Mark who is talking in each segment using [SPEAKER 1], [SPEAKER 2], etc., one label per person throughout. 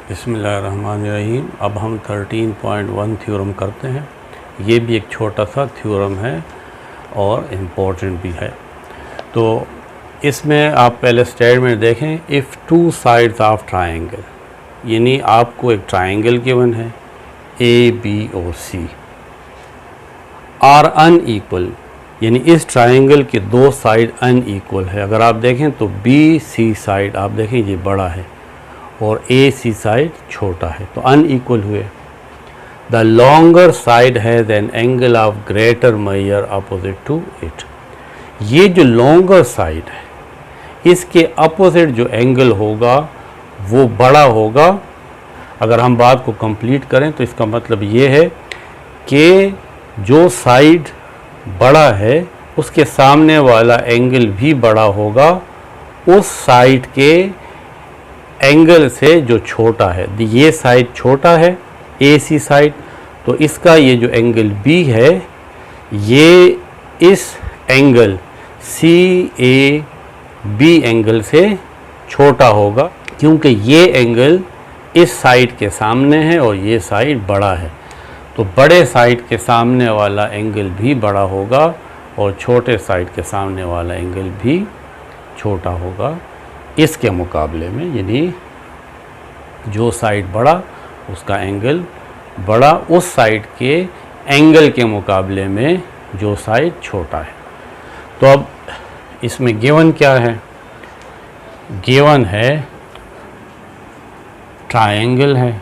[SPEAKER 1] बिस्मिल्लाहिर्रहमानिर्रहीम। अब हम 13.1 थ्योरम करते हैं। ये भी एक छोटा सा थ्योरम है और इम्पोर्टेंट भी है। तो इसमें आप पहले स्टेटमेंट देखें, if two sides of triangle, यानी आपको एक ट्राइंगल गिवन है ए बी और सी आर अनइक्वल, यानी इस ट्राइंगल के दो साइड अनइक्वल है। अगर आप देखें तो बी सी साइड आप देखें ये बड़ा है और ए सी साइड छोटा है, तो अनइक्वल हुए। The longer side has an angle of greater measure opposite to it. ये जो लॉन्गर साइड है इसके अपोजिट जो एंगल होगा वो बड़ा होगा। अगर हम बात को कंप्लीट करें तो इसका मतलब ये है कि जो साइड बड़ा है उसके सामने वाला एंगल भी बड़ा होगा उस साइड के एंगल से जो छोटा है। ये साइड छोटा है ए सी साइड, तो इसका ये जो एंगल बी है ये इस angle C A B angle से छोटा होगा, क्योंकि ये एंगल इस साइड के सामने है और ये साइड बड़ा है। तो बड़े साइड के सामने वाला एंगल भी बड़ा होगा और छोटे साइड के सामने वाला एंगल भी छोटा होगा इसके मुकाबले में। यानी जो साइड बड़ा उसका एंगल बड़ा उस साइड के एंगल के मुकाबले में जो साइड छोटा है। तो अब इसमें गिवन क्या है? गिवन है ट्रायंगल है,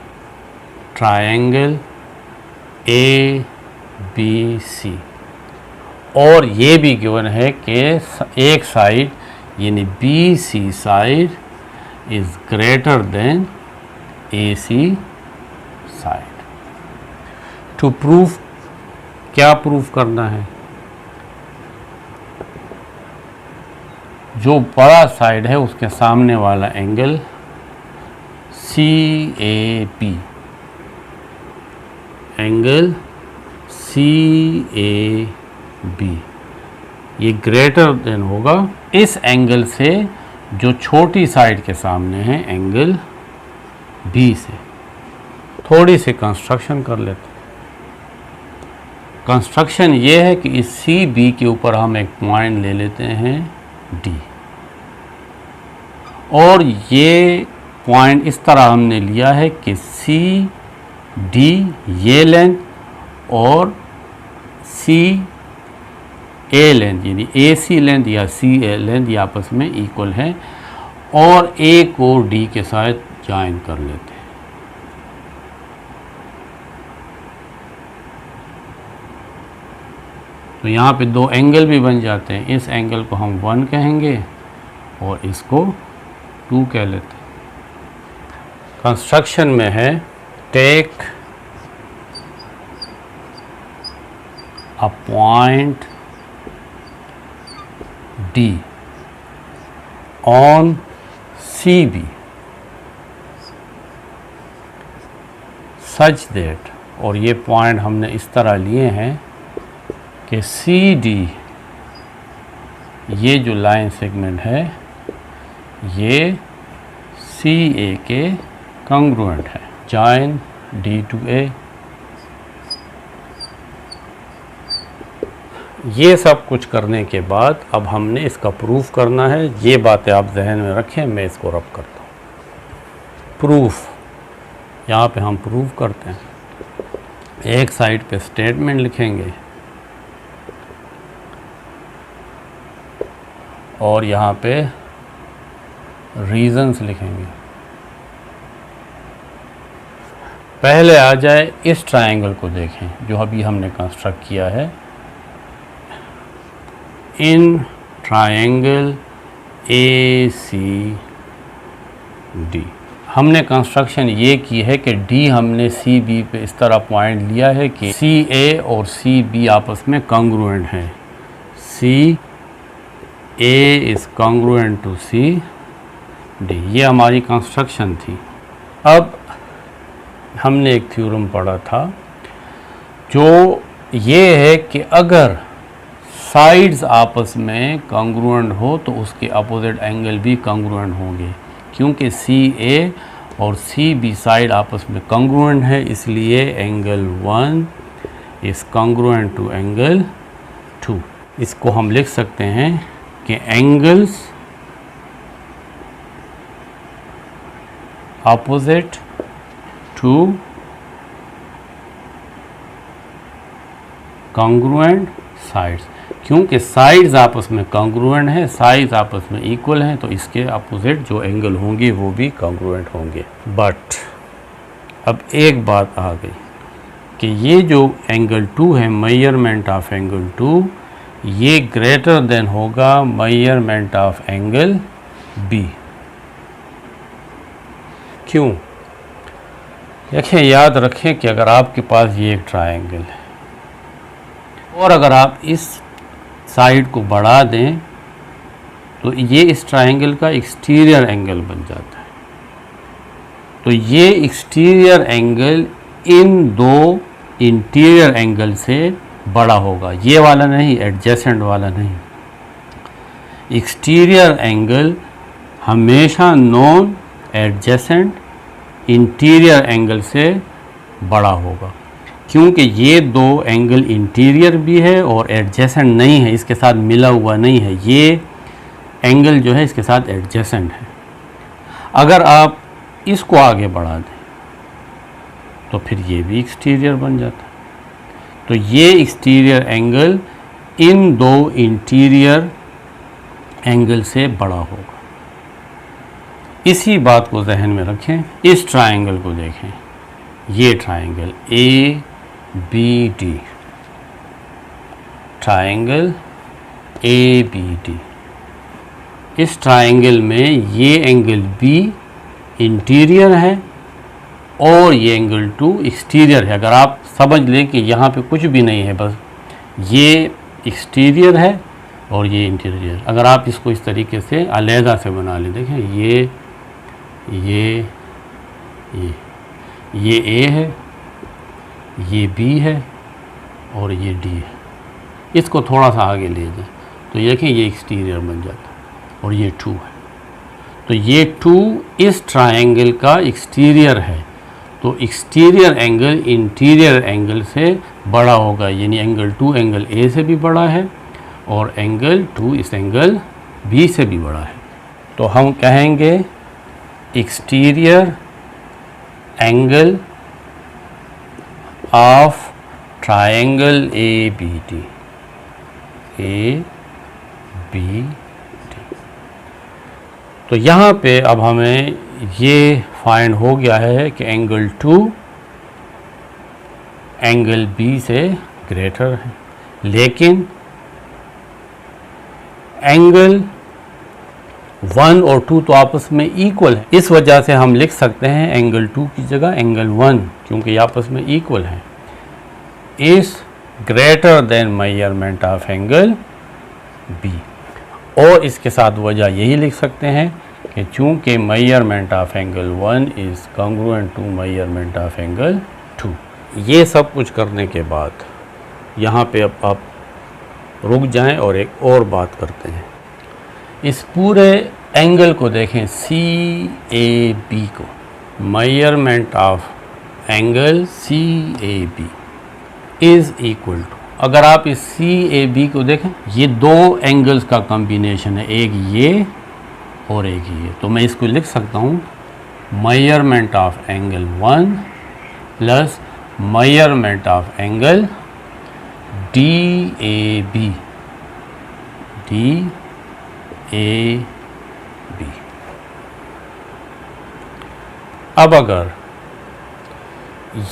[SPEAKER 1] ट्रायंगल ए बी सी, और ये भी गिवन है कि एक साइड यानी B C side is greater than A C side. To prove, क्या प्रूव करना है? जो बड़ा साइड है उसके सामने वाला angle C A P, angle C A B ये ग्रेटर देन होगा इस एंगल से जो छोटी साइड के सामने है एंगल बी से। थोड़ी सी कंस्ट्रक्शन कर लेते हैं। कंस्ट्रक्शन ये है कि इस सी बी के ऊपर हम एक पॉइंट ले लेते हैं डी, और ये पॉइंट इस तरह हमने लिया है कि सी डी ये लेंथ और सी ए लेंथ यानी ए सी लेंथ या सी ए लेंथ ये आपस में इक्वल है, और ए को डी के साथ ज्वाइन कर लेते हैं। तो यहाँ पे दो एंगल भी बन जाते हैं। इस एंगल को हम 1 कहेंगे और इसको 2 कह लेते हैं। कंस्ट्रक्शन में है take a point D on C B such that, और ये पॉइंट हमने इस तरह लिए हैं कि सी डी ये जो लाइन सेगमेंट है ये सी ए के कॉन्ग्रुएंट है। जॉइन डी टू ए। ये सब कुछ करने के बाद अब हमने इसका प्रूफ करना है। ये बातें आप जहन में रखें, मैं इसको रब करता हूँ। प्रूफ, यहाँ पे हम प्रूफ करते हैं। एक साइड पे स्टेटमेंट लिखेंगे और यहाँ पे रीजंस लिखेंगे। पहले आ जाए इस ट्रायंगल को देखें जो अभी हमने कंस्ट्रक्ट किया है। In triangle A C D हमने कंस्ट्रक्शन ये की है कि डी हमने सी बी पे इस तरह पॉइंट लिया है कि सी ए और सी बी आपस में कॉन्ग्रुएंट हैं। C A is congruent to C D, ये हमारी कंस्ट्रक्शन थी। अब हमने एक थ्योरम पढ़ा था जो ये है कि अगर साइड्स आपस में कॉन्ग्रुएंट हो तो उसके अपोजिट एंगल भी कॉन्ग्रुएंट होंगे, क्योंकि सी ए और सी बी साइड आपस में कॉन्ग्रुएंट है, इसलिए angle 1 is congruent to angle 2। इसको हम लिख सकते हैं कि angles opposite to congruent sides, क्योंकि साइड्स आपस में कॉन्ग्रुएंट हैं, साइड्स आपस में इक्वल हैं, तो इसके अपोजिट जो एंगल होंगे वो भी कॉन्ग्रुएंट होंगे। बट अब एक बात आ गई कि ये जो एंगल 2 है, मेजरमेंट ऑफ एंगल 2, ये ग्रेटर देन होगा मेजरमेंट ऑफ एंगल बी। क्यों? देखिए, याद रखें कि अगर आपके पास ये एक ट्रायंगल है और अगर आप इस साइड को बढ़ा दें तो ये इस ट्रायंगल का एक्सटीरियर एंगल बन जाता है। तो ये एक्सटीरियर एंगल इन दो इंटीरियर एंगल से बड़ा होगा, ये वाला नहीं, एडजेसेंट वाला नहीं। एक्सटीरियर एंगल हमेशा नॉन एडजेसेंट इंटीरियर एंगल से बड़ा होगा, क्योंकि ये दो एंगल इंटीरियर भी है और एडजेसेंट नहीं है, इसके साथ मिला हुआ नहीं है। ये एंगल जो है इसके साथ एडजेसेंट है। अगर आप इसको आगे बढ़ा दें तो फिर ये भी एक्सटीरियर बन जाता है। तो ये एक्सटीरियर एंगल इन दो इंटीरियर एंगल से बड़ा होगा। इसी बात को जहन में रखें। इस ट्रायंगल को देखें, ये triangle A B D, triangle A B D. इस ट्रायंगल में ये एंगल बी इंटीरियर है और ये एंगल 2 एक्सटीरियर है। अगर आप समझ लें कि यहाँ पे कुछ भी नहीं है, बस ये एक्सटीरियर है और ये इंटीरियर। अगर आप इसको इस तरीके से अलहदा से बना लें, देखें ये ए है, ये बी है और ये डी है। इसको थोड़ा सा आगे ले जाए तो देखिए ये एक्सटीरियर बन जाता है और ये 2 है। तो ये 2 इस ट्रायंगल का एक्सटीरियर है, तो एक्सटीरियर एंगल इंटीरियर एंगल से बड़ा होगा, यानी एंगल 2 एंगल ए से भी बड़ा है और एंगल 2 इस एंगल बी से भी बड़ा है। तो हम कहेंगे exterior angle of triangle A B D, A B D. तो यहाँ पे अब हमें ये फाइंड हो गया है कि एंगल 2 एंगल बी से ग्रेटर है, लेकिन एंगल 1 और 2 तो आपस में इक्वल है। इस वजह से हम लिख सकते हैं एंगल 2 की जगह एंगल 1, क्योंकि ये आपस में इक्वल है। Is greater than measurement of angle B. और इसके साथ वजह यही लिख सकते हैं कि चूँकि measurement of angle 1 is congruent to measurement of angle 2। ये सब कुछ करने के बाद यहाँ पे अब आप रुक जाएं और एक और बात करते हैं। इस पूरे एंगल को देखें, सी ए बी को, measurement of angle C A B is equal to, अगर आप इस सी ए बी को देखें, ये दो एंगल्स का कॉम्बिनेशन है, एक ये और एक ये। तो मैं इसको लिख सकता हूँ measurement of angle 1 plus measurement of angle D A B, D A B. अब अगर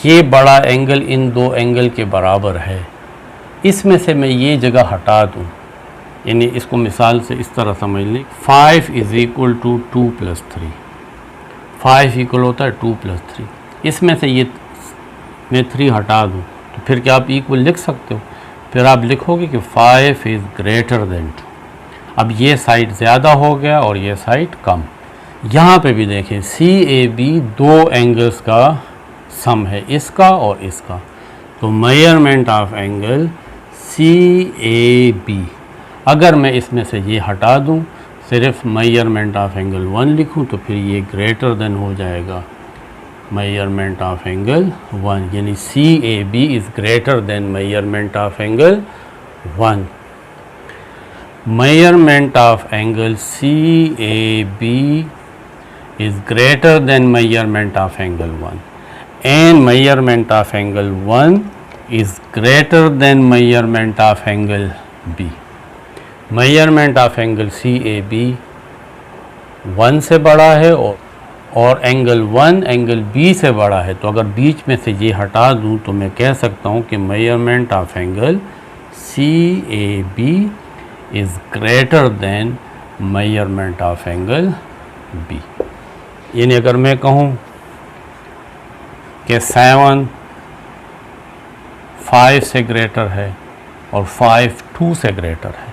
[SPEAKER 1] ये बड़ा एंगल इन दो एंगल के बराबर है, इसमें से मैं ये जगह हटा दूँ, यानी इसको मिसाल से इस तरह समझ लें, 5 is equal to 2 plus 3, 5 equal होता है 2 प्लस 3। इसमें से ये मैं 3 हटा दूँ तो फिर क्या आप इक्वल लिख सकते हो? फिर आप लिखोगे कि 5 इज़ ग्रेटर देन 2। अब ये साइड ज़्यादा हो गया और ये साइड कम। यहाँ पे भी देखें, सी ए बी दो एंगल्स का सम है, इसका और इसका। तो measurement of angle C A B, अगर मैं इसमें से ये हटा दूँ, सिर्फ मेजरमेंट ऑफ एंगल 1 लिखूं तो फिर ये ग्रेटर देन हो जाएगा मेजरमेंट ऑफ एंगल 1, यानी CAB is greater than measurement of angle 1. measurement of angle CAB is greater than measurement of angle 1 and measurement of angle 1 is greater than measurement of angle B. measurement of angle CAB 1 से बड़ा है और angle 1 angle B से बड़ा है, तो अगर बीच में से ये हटा दूं तो मैं कह सकता हूं कि measurement of angle CAB is greater than measurement of angle B. यानी अगर मैं कहूं कि 7 5 से ग्रेटर है और 5 2 से ग्रेटर है,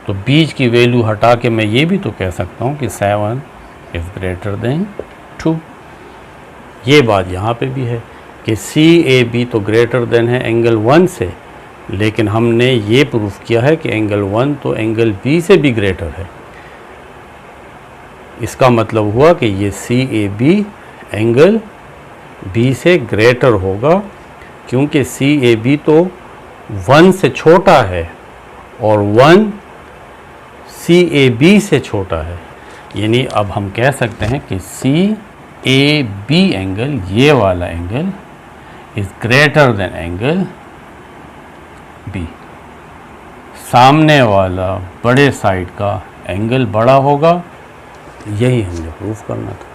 [SPEAKER 1] तो बीच की वैल्यू हटा के मैं ये भी तो कह सकता हूं कि 7 इज़ ग्रेटर देन 2. ये बात यहाँ पे भी है कि CAB तो ग्रेटर देन है एंगल 1 से, लेकिन हमने ये प्रूफ किया है कि एंगल 1 तो एंगल B से भी ग्रेटर है. इसका मतलब हुआ कि ये CAB एंगल B से ग्रेटर होगा, क्योंकि CAB तो 1 से छोटा है और 1 CAB से छोटा है. यानी अब हम कह सकते हैं कि CAB एंगल, ये वाला angle, is greater then angle B. सामने वाला बड़े साइड का एंगल बड़ा होगा, यही हमें प्रूफ करना था.